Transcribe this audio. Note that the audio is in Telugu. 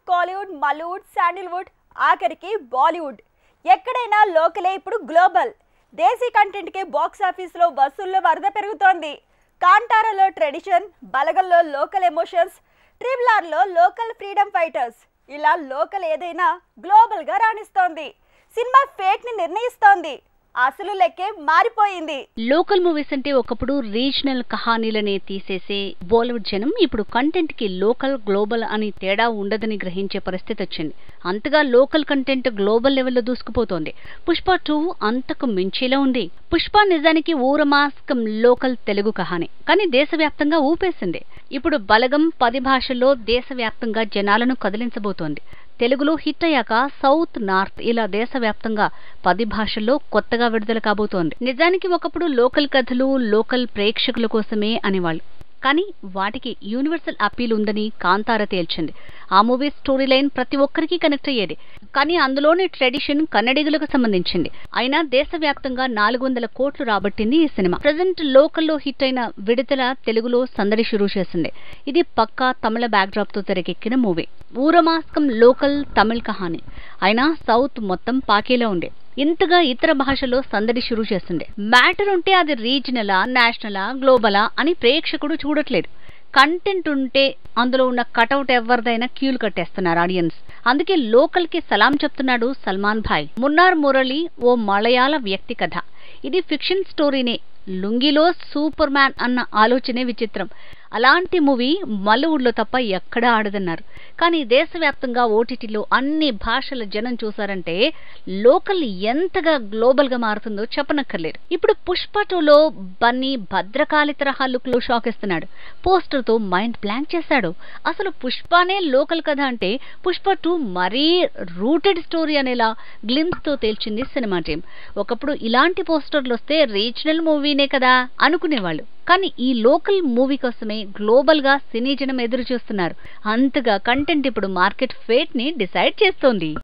కాలీవుడ్, మలూడ్, శాండిల్వుడ్, ఆఖరికి బాలీవుడ్. ఎక్కడైనా లోకలే ఇప్పుడు గ్లోబల్. దేశీ కంటెంట్ కి బాక్స్ ఆఫీస్ లో వసూళ్ల వరద పెరుగుతోంది. కాంటారాలో ట్రెడిషన్, బలగల్లో లోకల్ ఎమోషన్స్, ట్రిపుల్ ఆర్ లో లోకల్ ఫ్రీడమ్ ఫైటర్స్. ఇలా లోకల్ ఏదైనా గ్లోబల్ గా రాణిస్తోంది. సినిమా ఫేట్ ని నిర్ణయిస్తోంది. అసలు లెక్కే మారిపోయింది. లోకల్ మూవీస్ అంటే ఒకప్పుడు రీజనల్ కహానీలనే తీసేసే బాలీవుడ్ జనం ఇప్పుడు కంటెంట్ కి లోకల్, గ్లోబల్ అని తేడా ఉండదని గ్రహించే పరిస్థితి వచ్చింది. అంతగా లోకల్ కంటెంట్ గ్లోబల్ లెవెల్లో దూసుకుపోతోంది. పుష్ప 2 అంతకు మించేలా ఉంది. పుష్ప నిజానికి ఊరమాస్కం లోకల్ తెలుగు కహానీ, కానీ దేశవ్యాప్తంగా ఊపేసింది. ఇప్పుడు బలగం 10 భాషల్లో దేశవ్యాప్తంగా జనాలను కదిలించబోతోంది. తెలుగులో హిట్ అయ్యాక సౌత్, నార్త్ ఇలా దేశవ్యాప్తంగా 10 భాషల్లో కొత్తగా విడుదల కాబోతోంది. నిజానికి ఒకప్పుడు లోకల్ కథలు లోకల్ ప్రేక్షకుల కోసమే అనేవాళ్ళు, కానీ వాటికి యూనివర్సల్ అపీల్ ఉందని కాంతార తేల్చింది. ఆ మూవీ స్టోరీ లైన్ ప్రతి ఒక్కరికి కనెక్ట్ అయ్యేది, కానీ అందులోని ట్రెడిషన్ కన్నడిగులకు సంబంధించింది. అయినా దేశవ్యాప్తంగా 400 కోట్లు రాబట్టింది ఈ సినిమా. ప్రెజెంట్ లోకల్లో హిట్ అయిన విడుదల తెలుగులో సందడి షురూ చేసింది. ఇది పక్కా తమిళ బ్యాక్డ్రాప్ తో తెరకెక్కిన మూవీ. ఊరమాస్కం లోకల్ తమిళ్ కహానీ అయినా సౌత్ మొత్తం పాకేలా ఉంది. ఇంతగా ఇతర భాషలో సందడి షురూ చేస్తుంది. మ్యాటర్ ఉంటే అది రీజనలా, నేషనలా, గ్లోబలా అని ప్రేక్షకుడు చూడట్లేదు. కంటెంట్ ఉంటే అందులో ఉన్న కటౌట్ ఎవరిదైనా క్యూలు కట్టేస్తున్నారు ఆడియన్స్. అందుకే లోకల్ కి సలాం చెప్తున్నాడు సల్మాన్ భాయ్. మున్నార్ మురళి ఓ మలయాళ వ్యక్తి కథ. ఇది ఫిక్షన్ స్టోరీనే. లుంగిలో సూపర్ మ్యాన్ అన్న ఆలోచనే విచిత్రం. అలాంటి మూవీ మలూడ్లో తప్ప ఎక్కడా ఆడదన్నారు. కానీ దేశవ్యాప్తంగా ఓటీటీలో అన్ని భాషల జనం చూసారంటే లోకల్ ఎంతగా గ్లోబల్ గా మారుతుందో చెప్పనక్కర్లేదు. ఇప్పుడు పుష్ప 2లో బన్నీ భద్రకాళి తరహా లుక్ లో షాక్ ఇస్తున్నాడు. పోస్టర్ తో మైండ్ బ్లాంక్ చేశాడు. అసలు పుష్పనే లోకల్ కథ అంటే పుష్ప 2 మరీ రూటెడ్ స్టోరీ అనేలా గ్లిమ్స్ తో తేల్చింది సినిమా టీం. ఒకప్పుడు ఇలాంటి పోస్టర్లు వస్తే రీజనల్ మూవీనే కదా అనుకునేవాళ్ళు, కానీ ఈ లోకల్ మూవీ కోసమే గ్లోబల్ గా సినీ జనం ఎదురు చూస్తున్నారు. అంతగా కంటెంట్ ఇప్పుడు మార్కెట్ ఫేట్ ని డిసైడ్ చేస్తోంది.